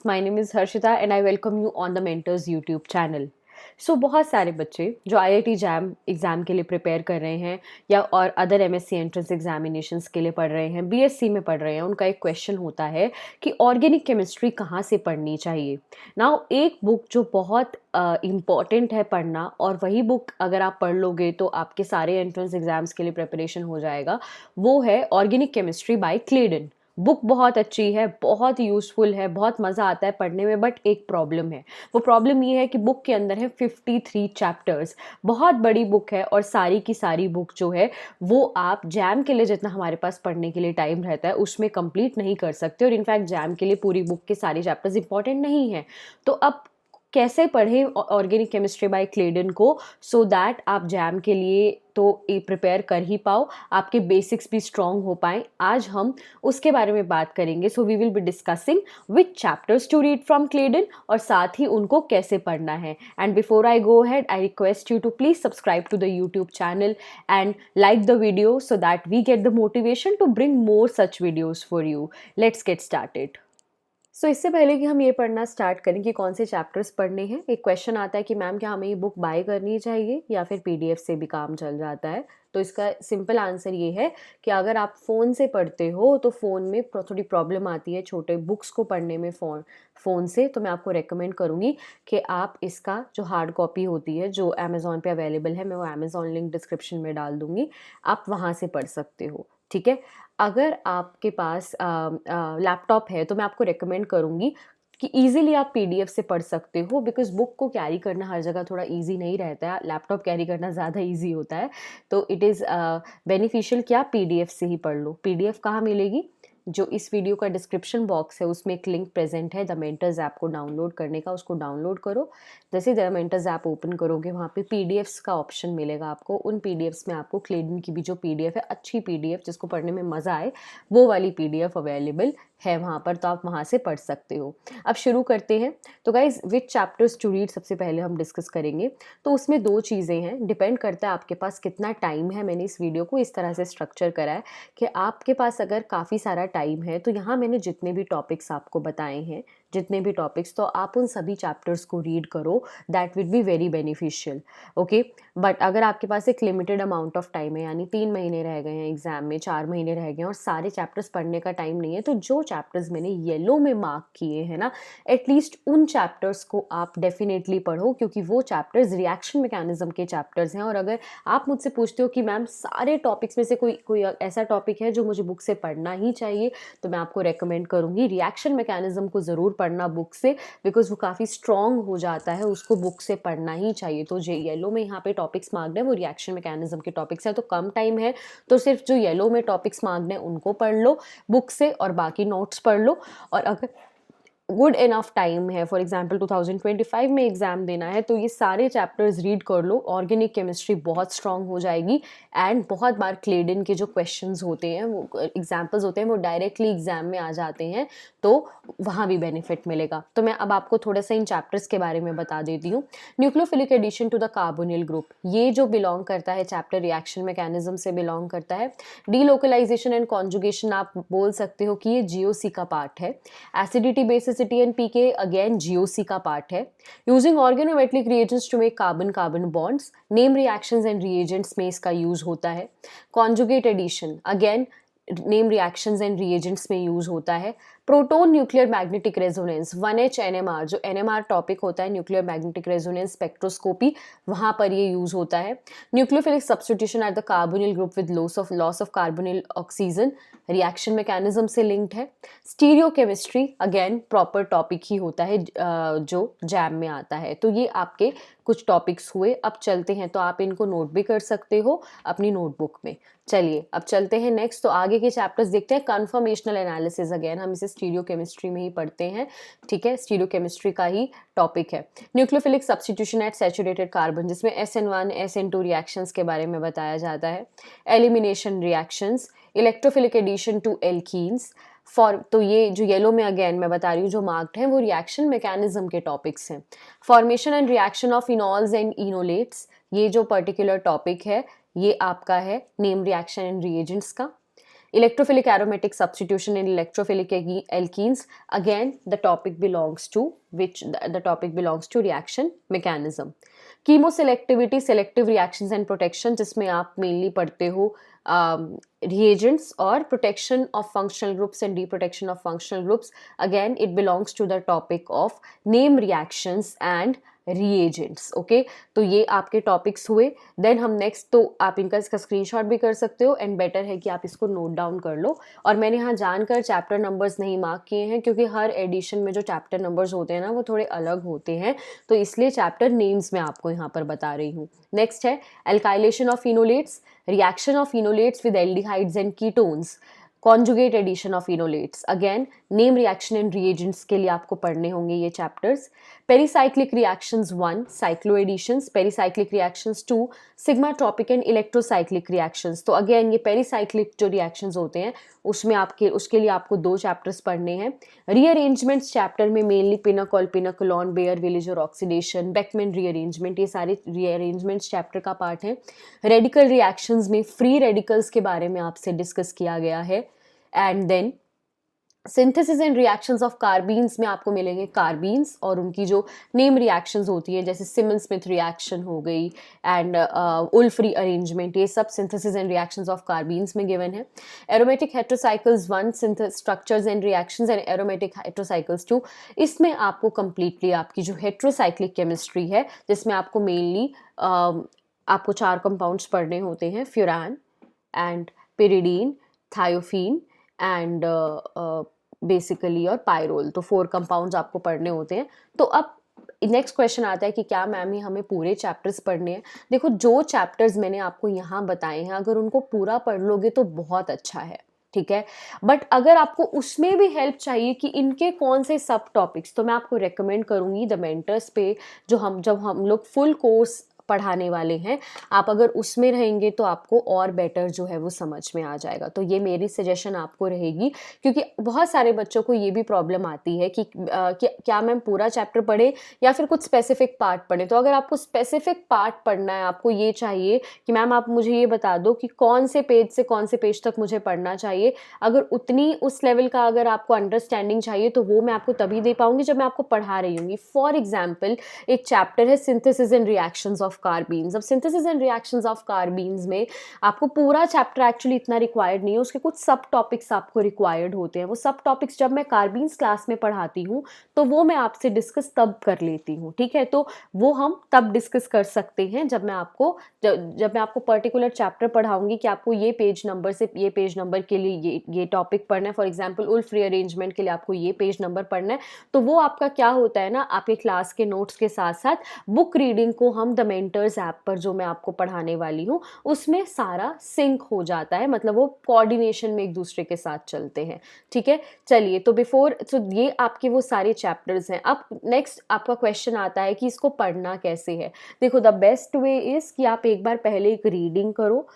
My name is Harshita and I welcome you on the Mentors YouTube channel. बहुत सारे बच्चे जो IIT jam exam के लिए प्रिपेयर कर रहे हैं या और अदर MSc एंट्रेंस एग्जामिनेशंस के लिए पढ़ रहे हैं, BSc में पढ़ रहे हैं, उनका एक क्वेश्चन होता है कि ऑर्गेनिक केमिस्ट्री कहाँ से पढ़नी चाहिए। नाउ एक बुक जो बहुत इम्पॉर्टेंट है पढ़ना, और वही बुक अगर आप पढ़ लोगे तो आपके सारे एंट्रेंस एग्जाम्स के लिए प्रिपरेशन हो जाएगा, वो है ऑर्गेनिक केमिस्ट्री बाय क्लेडन। बुक बहुत अच्छी है, बहुत यूज़फुल है, बहुत मज़ा आता है पढ़ने में, बट एक प्रॉब्लम है। वो प्रॉब्लम ये है कि बुक के अंदर है 53 चैप्टर्स। बहुत बड़ी बुक है और सारी की सारी बुक जो है वो आप जैम के लिए जितना हमारे पास पढ़ने के लिए टाइम रहता है उसमें कंप्लीट नहीं कर सकते, और इनफैक्ट जैम के लिए पूरी बुक के सारे चैप्टर्स इंपॉर्टेंट नहीं है। तो अब कैसे पढ़ें ऑर्गेनिक केमिस्ट्री बाय क्लेडन को, सो दैट आप जैम के लिए तो प्रिपेयर कर ही पाओ, आपके बेसिक्स भी स्ट्रॉन्ग हो पाएँ। आज हम उसके बारे में बात करेंगे। So we will be discussing which chapters to read from Clayden और साथ ही उनको कैसे पढ़ना है। And before I go ahead, I request you to please subscribe to the YouTube channel and like the video so that we get the motivation to bring more such videos for you. Let's get started. इससे पहले कि हम ये पढ़ना start करें कि कौन से चैप्टर्स पढ़ने हैं, एक क्वेश्चन आता है कि मैम क्या हमें ये बुक बाय करनी चाहिए या फिर पीडीएफ से भी काम चल जाता है। तो इसका सिंपल आंसर ये है कि अगर आप फ़ोन से पढ़ते हो तो फ़ोन में थोड़ी प्रॉब्लम आती है छोटे बुक्स को पढ़ने में फ़ोन से, तो मैं आपको रेकमेंड करूँगी कि आप इसका जो हार्ड कॉपी होती है जो अमेज़ॉन पे अवेलेबल है, मैं वो अमेज़ॉन लिंक डिस्क्रिप्शन में डाल दूँगी, आप वहाँ से पढ़ सकते हो। ठीक है। अगर आपके पास लैपटॉप है तो मैं आपको रेकमेंड करूँगी कि ईज़िली आप पीडीएफ से पढ़ सकते हो, बिकॉज़ बुक को कैरी करना हर जगह थोड़ा ईज़ी नहीं रहता है, लैपटॉप कैरी करना ज़्यादा ईज़ी होता है। तो इट इज़ बेनिफिशियल कि आप पीडीएफ से ही पढ़ लो। पीडीएफ कहाँ मिलेगी? जो इस वीडियो का डिस्क्रिप्शन बॉक्स है उसमें एक लिंक प्रेजेंट है द मेंटर्स ऐप को डाउनलोड करने का, उसको डाउनलोड करो। जैसे द मेंटर्स ऐप ओपन करोगे वहाँ पे पीडीएफ्स का ऑप्शन मिलेगा आपको। उन पीडीएफ्स में आपको क्लेडन की भी जो पीडीएफ है, अच्छी पीडीएफ जिसको पढ़ने में मज़ा आए, वो वाली पीडीएफ अवेलेबल है वहाँ पर, तो आप वहाँ से पढ़ सकते हो। अब शुरू करते हैं। तो guys which chapters to read सबसे पहले हम डिस्कस करेंगे। तो उसमें दो चीज़ें हैं, डिपेंड करता है आपके पास कितना टाइम है। मैंने इस वीडियो को इस तरह से स्ट्रक्चर करा है कि आपके पास अगर काफ़ी सारा टाइम है तो यहाँ मैंने जितने भी टॉपिक्स आपको बताए हैं, जितने भी टॉपिक्स, तो आप उन सभी चैप्टर्स को रीड करो, that will be very beneficial. Okay. But अगर आपके पास एक लिमिटेड अमाउंट ऑफ टाइम है, यानी 3 महीने रह गए हैं एग्जाम में, 4 महीने रह गए हैं और सारे चैप्टर्स पढ़ने का टाइम नहीं है, तो जो चैप्टर्स मैंने येलो में मार्क किए हैं ना, एटलीस्ट उन चैप्टर्स को आप डेफिनेटली पढ़ो, क्योंकि वो चैप्टर्स रिएक्शन मैकेनिज्म के चैप्टर्स हैं। और अगर आप मुझसे पूछते हो कि मैम सारे टॉपिक्स में से कोई ऐसा टॉपिक है जो मुझे बुक से पढ़ना ही चाहिए, तो मैं आपको रेकमेंड करूँगी रिएक्शन मैकेनिज्म को ज़रूर पढ़ना बुक से, बिकॉज वो काफ़ी स्ट्रॉन्ग हो जाता है, उसको बुक से पढ़ना ही चाहिए। तो जो येलो में यहाँ पे टॉपिक्स मार्क्ड है वो रिएक्शन मैकेनिज्म के टॉपिक्स है, तो कम टाइम है तो सिर्फ जो येलो में टॉपिक्स मार्क्ड है उनको पढ़ लो बुक से और बाकी नोट्स पढ़ लो। और अगर गुड इनफ टाइम है, फॉर एग्जाम्पल 2025 में एग्जाम देना है, तो ये सारे चैप्टर्स रीड कर लो, ऑर्गेनिक केमिस्ट्री बहुत स्ट्रांग हो जाएगी। एंड बहुत बार क्लेडन के जो क्वेश्चंस होते हैं, वो एग्जाम्पल्स होते हैं, वो डायरेक्टली एग्जाम में आ जाते हैं, तो वहाँ भी बेनिफिट मिलेगा। तो मैं अब आपको थोड़ा सा इन चैप्टर्स के बारे में बता देती हूँ। Nucleophilic addition to the carbonyl group, ये जो बिलोंग करता है चैप्टर रिएक्शन मैकेनिज्म से बिलोंग करता है। डीलोकलाइजेशन एंड कॉन्जुगेशन, आप बोल सकते हो कि ये जीओसी का पार्ट है। Acidity, basicity and pK again GOC का पार्ट है। Using organometallic reagents to make carbon carbon bonds, name reactions and reagents में इसका यूज होता है। Conjugate addition again name reactions and reagents में यूज होता है। Proton nuclear magnetic resonance 1H NMR, जो NMR टॉपिक होता है न्यूक्लियर मैग्नेटिक रेजोनेंस स्पेक्ट्रोस्कोपी, वहां पर ये यूज होता है। Nucleophilic substitution at the carbonyl group with loss of carbonyl oxygen, reaction mechanism से लिंक्ड है। Stereochemistry again proper topic ही होता है जो जैम में आता है। तो ये आपके कुछ टॉपिक्स हुए। अब चलते हैं, तो आप इनको नोट भी कर सकते हो अपनी नोटबुक में। चलिए अब चलते हैं नेक्स्ट, तो आगे के चैप्टर्स देखते हैं। कन्फर्मेशनल एनालिसिस, अगेन हम इसे स्टीरियो केमिस्ट्री में ही पढ़ते हैं। ठीक है, स्टीरियो केमिस्ट्री का ही टॉपिक है। Nucleophilic substitution at saturated carbon, जिसमें SN1 SN2 रिएक्शंस के बारे में बताया जाता है। Elimination reactions, electrophilic addition to alkenes तो ये जो येलो में अगेन मैं बता रही हूँ जो मार्क्ड है, वो रिएक्शन मैकेनिज्म के टॉपिक्स हैं। Formation and reaction of enols and enolates, ये जो पर्टिकुलर टॉपिक है ये आपका है नेम रिएक्शन एंड रिएजेंट्स का। Electrophilic aromatic substitution in electrophilic alkenes. Again, the topic belongs to the topic belongs to reaction mechanism. Chemoselectivity, selective reactions and protection, जिसमें आप mainly पढ़ते हो reagents or protection of functional groups and deprotection of functional groups. Again, it belongs to the topic of name reactions and reagents. Okay तो ये आपके topics हुए. Then हम next, तो आप इनका इसका स्क्रीनशॉट भी कर सकते हो एंड बेटर है कि आप इसको नोट डाउन कर लो. और मैंने यहाँ जानकर चैप्टर नंबर्स नहीं मार्क किए हैं क्योंकि हर एडिशन में जो चैप्टर नंबर्स होते हैं ना वो थोड़े अलग होते हैं, तो इसलिए चैप्टर नेम्स मैं आपको यहाँ पर बता रही हूँ. नेक्स्ट है alkylation of enolates, reaction of enolates with aldehydes and ketones, conjugate addition of enolates. Again name reaction and reagents के लिए आपको पढ़ने होंगे ये chapters. Pericyclic reactions 1 cycloadditions, pericyclic reactions 2 sigmatropic and electrocyclic reactions. तो again ये pericyclic जो reactions होते हैं उसमें उसके लिए आपको 2 चैप्टर्स पढ़ने हैं. रीअरेंजमेंट्स चैप्टर में mainly pinacol, pinacolone, Baeyer Villiger oxidation, Beckmann rearrangement, ये सारे रीअरेंजमेंट्स चैप्टर का पार्ट है. रेडिकल रिएक्शंस में फ्री रेडिकल्स के बारे में आपसे डिस्कस किया गया है. And then synthesis and reactions of carbenes में आपको मिलेंगे कार्बीन्स और उनकी जो नेम रिएक्शंस होती हैं जैसे सिमन स्मिथ रिएक्शन हो गई एंड उल्फ रीअरेंजमेंट, ये सब synthesis and reactions of carbenes में गिवन है. Aromatic heterocycles 1 structures and reactions and aromatic heterocycles 2, इसमें आपको कंप्लीटली आपकी जो हेट्रोसाइक्लिक केमिस्ट्री है जिसमें आपको मेनली आपको 4 कंपाउंड्स पढ़ने होते हैं, furan and pyridine, thiophene and basically और पायरोल. तो 4 कंपाउंड्स आपको पढ़ने होते हैं. तो अब नेक्स्ट क्वेश्चन आता है कि क्या मैम ही हमें पूरे चैप्टर्स पढ़ने हैं. देखो जो चैप्टर्स मैंने आपको यहाँ बताए हैं अगर उनको पूरा पढ़ लोगे तो बहुत अच्छा है, ठीक है. बट अगर आपको उसमें भी हेल्प चाहिए कि इनके कौन से सब टॉपिक्स, तो मैं आपको रेकमेंड करूँगी द मेंटर्स पे, जब हम लोग फुल कोर्स पढ़ाने वाले हैं, आप अगर उसमें रहेंगे तो आपको और बेटर जो है वो समझ में आ जाएगा. तो ये मेरी सजेशन आपको रहेगी क्योंकि बहुत सारे बच्चों को ये भी प्रॉब्लम आती है कि क्या मैम पूरा चैप्टर पढ़े या फिर कुछ स्पेसिफिक पार्ट पढ़े. तो अगर आपको स्पेसिफिक पार्ट पढ़ना है, आपको ये चाहिए कि मैम आप मुझे ये बता दो कि कौन से पेज से कौन से पेज तक मुझे पढ़ना चाहिए, अगर उतनी उस लेवल का अगर आपको अंडरस्टैंडिंग चाहिए तो वो मैं आपको तभी दे पाऊंगी जब मैं आपको पढ़ा रही हूँगी. फॉर एग्जाम्पल एक चैप्टर है सिंथेसिस एंड रिएक्शंस ऑफ कार्बीन्स. अब synthesis and reactions of carbenes में आपको पूरा चैप्टर एक्चुअली इतना रिक्वायर्ड नहीं है, उसके कुछ सब टॉपिक्स आपको रिक्वायर्ड होते हैं. वो सब टॉपिक्स जब मैं कार्बीन्स क्लास में पढ़ाती हूँ तो वो मैं आपसे डिस्कस तब कर लेती हूँ, ठीक है. तो वो हम तब डिस्कस कर सकते हैं जब मैं आपको पर्टिकुलर चैप्टर पढ़ाऊंगी कि आपको ये पेज नंबर से ये पेज नंबर के लिए ये टॉपिक पढ़ना है. फॉर एग्जाम्पल उल्फ रीअरेंजमेंट के लिए आपको ये पेज नंबर पढ़ना है. तो वो आपका क्या होता है ना, आपके क्लास के नोट्स के साथ साथ बुक रीडिंग को हम द मेंटर्स ऐप पर जो मैं आपको पढ़ाने वाली हूँ उसमें सारा सिंक हो जाता है, मतलब वो कोऑर्डिनेशन में एक दूसरे के साथ चलते हैं, ठीक है. चलिए तो ये आपके वो सारे चैप्टर्स हैं. अब नेक्स्ट आपका क्वेश्चन आता है कि इसको पढ़ना कैसे है. देखो द बेस्ट वे इज कि आप एक बार पहले एक रीडिंग करो,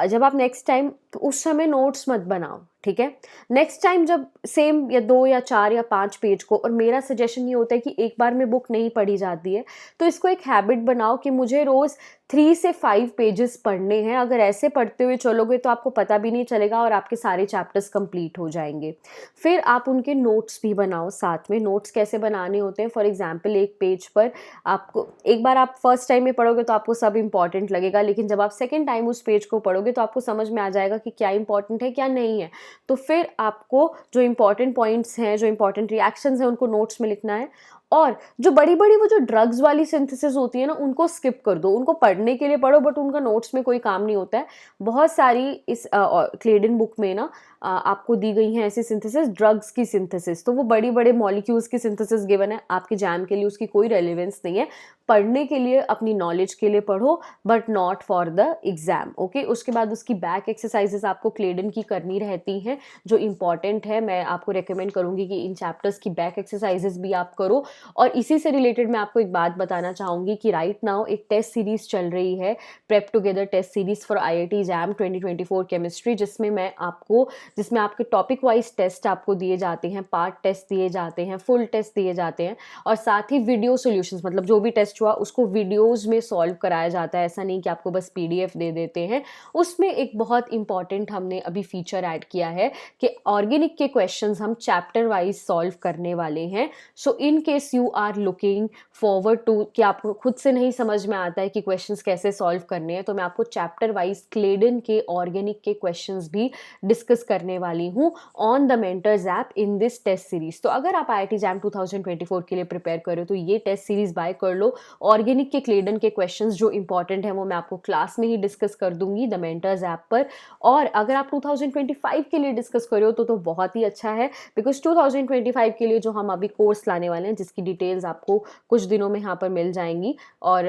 जब आप नेक्स्ट टाइम तो उस समय नोट्स मत बनाओ, ठीक है. नेक्स्ट टाइम जब सेम या 2 या 4 या 5 पेज को, और मेरा सजेशन ये होता है कि एक बार में बुक नहीं पढ़ी जाती है तो इसको एक हैबिट बनाओ कि मुझे रोज़ 3 से 5 पेजेस पढ़ने हैं. अगर ऐसे पढ़ते हुए चलोगे तो आपको पता भी नहीं चलेगा और आपके सारे चैप्टर्स कंप्लीट हो जाएंगे. फिर आप उनके नोट्स भी बनाओ साथ में. नोट्स कैसे बनाने होते हैं, फॉर एग्जाम्पल एक पेज पर आपको एक बार आप फर्स्ट टाइम में पढ़ोगे तो आपको सब इंपॉर्टेंट लगेगा, लेकिन जब आप सेकेंड टाइम उस पेज को पढ़ोगे तो आपको समझ में आ जाएगा कि क्या इंपॉर्टेंट है क्या नहीं है. तो फिर आपको जो इंपॉर्टेंट पॉइंट्स हैं, जो इंपॉर्टेंट रिएक्शंस हैं उनको नोट्स में लिखना है. और जो बड़ी बड़ी वो जो ड्रग्स वाली सिंथेसिस होती है ना उनको स्किप कर दो. उनको पढ़ने के लिए पढ़ो बट उनका नोट्स में कोई काम नहीं होता है. बहुत सारी इस क्लेडन बुक में ना आपको दी गई हैं ऐसी सिंथेसिस, ड्रग्स की सिंथेसिस. तो वो बड़े बड़े मॉलिक्यूल्स की सिंथेसिस गिवन है, आपके जैम के लिए उसकी कोई रेलेवेंस नहीं है. पढ़ने के लिए अपनी नॉलेज के लिए पढ़ो but not for the exam, okay. उसके बाद उसकी बैक एक्सरसाइजेस आपको क्लेडन की करनी रहती हैं जो इंपॉर्टेंट है. मैं आपको रेकमेंड करूंगी कि इन चैप्टर्स की बैक एक्सरसाइजेस भी आप करो और इसी से रिलेटेड मैं आपको एक बात बताना चाहूँगी कि राइट नाउ एक टेस्ट सीरीज़ चल रही है, prep together test series for IIT JAM 2024 chemistry, जिसमें आपके टॉपिक वाइज टेस्ट आपको दिए जाते हैं, पार्ट टेस्ट दिए जाते हैं, फुल टेस्ट दिए जाते हैं, और साथ ही वीडियो सॉल्यूशंस, मतलब जो भी टेस्ट हुआ उसको वीडियोस में सॉल्व कराया जाता है। ऐसा नहीं कि आपको बस पीडीएफ दे देते हैं। उसमें एक बहुत इंपॉर्टेंट हमने अभी फीचर ऐड किया है कि ऑर्गेनिक के क्वेश्चंस हम चैप्टर वाइज सॉल्व करने वाले हैं। So in case you are looking forward to कि आपको खुद से नहीं समझ में आता है कि क्वेश्चंस कैसे सॉल्व करने हैं, तो मैं आपको चैप्टर वाइज क्लेडन के ऑर्गेनिक के क्वेश्चंस भी डिस्कस करने वाली हूँ on the mentors app in this test series. तो अगर आप आईआईटी जैम 2024 के लिए प्रिपेयर कर रहे हो तो ये टेस्ट सीरीज बाय कर लो। ऑर्गेनिक के क्लेडन के क्वेश्चंस जो इंपॉर्टेंट हैं वो मैं आपको क्लास में ही डिस्कस कर दूंगी द मेंटर्स ऐप पर। और अगर आप 2025 के लिए डिस्कस कर रहे हो तो बहुत ही अच्छा है, बिकॉज 2025 के लिए जो हम अभी कोर्स लाने वाले हैं जिसकी डिटेल्स आपको कुछ दिनों में यहाँ पर मिल जाएंगी, और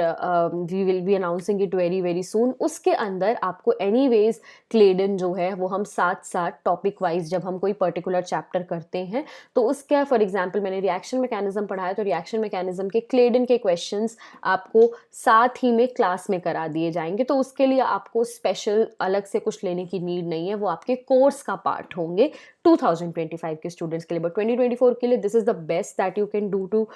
we will be announcing it very very soon. उसके अंदर आपको एनीवेज क्लेडन जो है वो हम साथ साथ टॉपिक वाइज जब हम कोई पर्टिकुलर चैप्टर करते हैं तो उसका, फॉर एग्जांपल मैंने रिएक्शन मैकेनिज्म पढ़ाया तो रिएक्शन मैकेनिज्म के क्लेडन के क्वेश्चंस आपको साथ ही में क्लास में करा दिए जाएंगे। तो उसके लिए आपको स्पेशल अलग से कुछ लेने की नीड नहीं है, वो आपके कोर्स का पार्ट होंगे 2025 के स्टूडेंट्स के लिए। बट 2024 के लिए this is the best that you can do to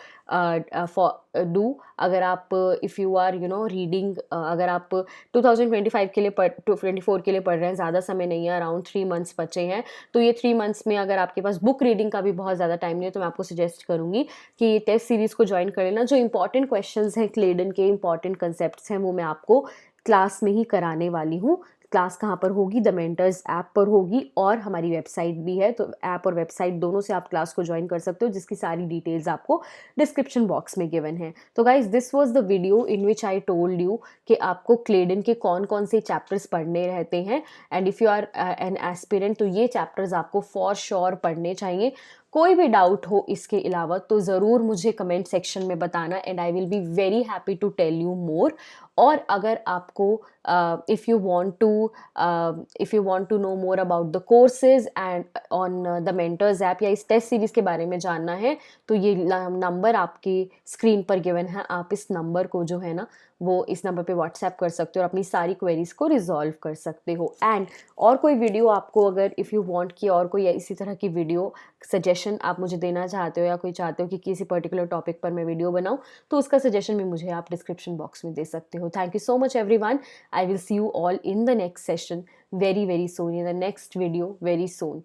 do. अगर आप इफ़ यू आर रीडिंग, अगर आप 2025 के लिए 24 के लिए पढ़ रहे हैं, ज़्यादा समय नहीं है, अराउंड 3 मंथ्स बचे हैं, तो ये 3 मंथ्स में अगर आपके पास बुक रीडिंग का भी बहुत ज़्यादा टाइम नहीं है तो मैं आपको सजेस्ट करूँगी कि ये टेस्ट सीरीज़ को ज्वाइन कर लेना। जो इंपॉर्टेंट क्वेश्चंस हैं क्लेडन के, इंपॉर्टेंट कंसेप्ट्स हैं, वो मैं आपको क्लास में ही कराने वाली हूँ। क्लास कहाँ पर होगी? द मेंटर्स ऐप पर होगी, और हमारी वेबसाइट भी है, तो ऐप और वेबसाइट दोनों से आप क्लास को ज्वाइन कर सकते हो, जिसकी सारी डिटेल्स आपको डिस्क्रिप्शन बॉक्स में गिवन है। तो guys this was the video in which I told you कि आपको क्लेडन के कौन कौन से चैप्टर्स पढ़ने रहते हैं, and if you are an aspirant तो ये चैप्टर्स आपको फॉर श्योर पढ़ने चाहिए। कोई भी डाउट हो इसके अलावा तो ज़रूर मुझे कमेंट सेक्शन में बताना, and I will be very happy to tell you more. और अगर आपको if you want to know more about the courses and on the mentors app, या इस टेस्ट सीरीज़ के बारे में जानना है, तो ये नंबर आपकी स्क्रीन पर गिवन है। आप इस नंबर को जो है ना वो इस नंबर पे व्हाट्सएप कर सकते हो और अपनी सारी क्वेरीज को रिजॉल्व कर सकते हो। एंड और कोई वीडियो आपको, अगर इफ़ यू वांट कि और कोई इसी तरह की वीडियो सजेशन आप मुझे देना चाहते हो, या कोई चाहते हो कि किसी पर्टिकुलर टॉपिक पर मैं वीडियो बनाऊं, तो उसका सजेशन भी मुझे आप डिस्क्रिप्शन बॉक्स में दे सकते हो। Thank you so much everyone. I will see you all in the next session very very soon, in the next video very soon.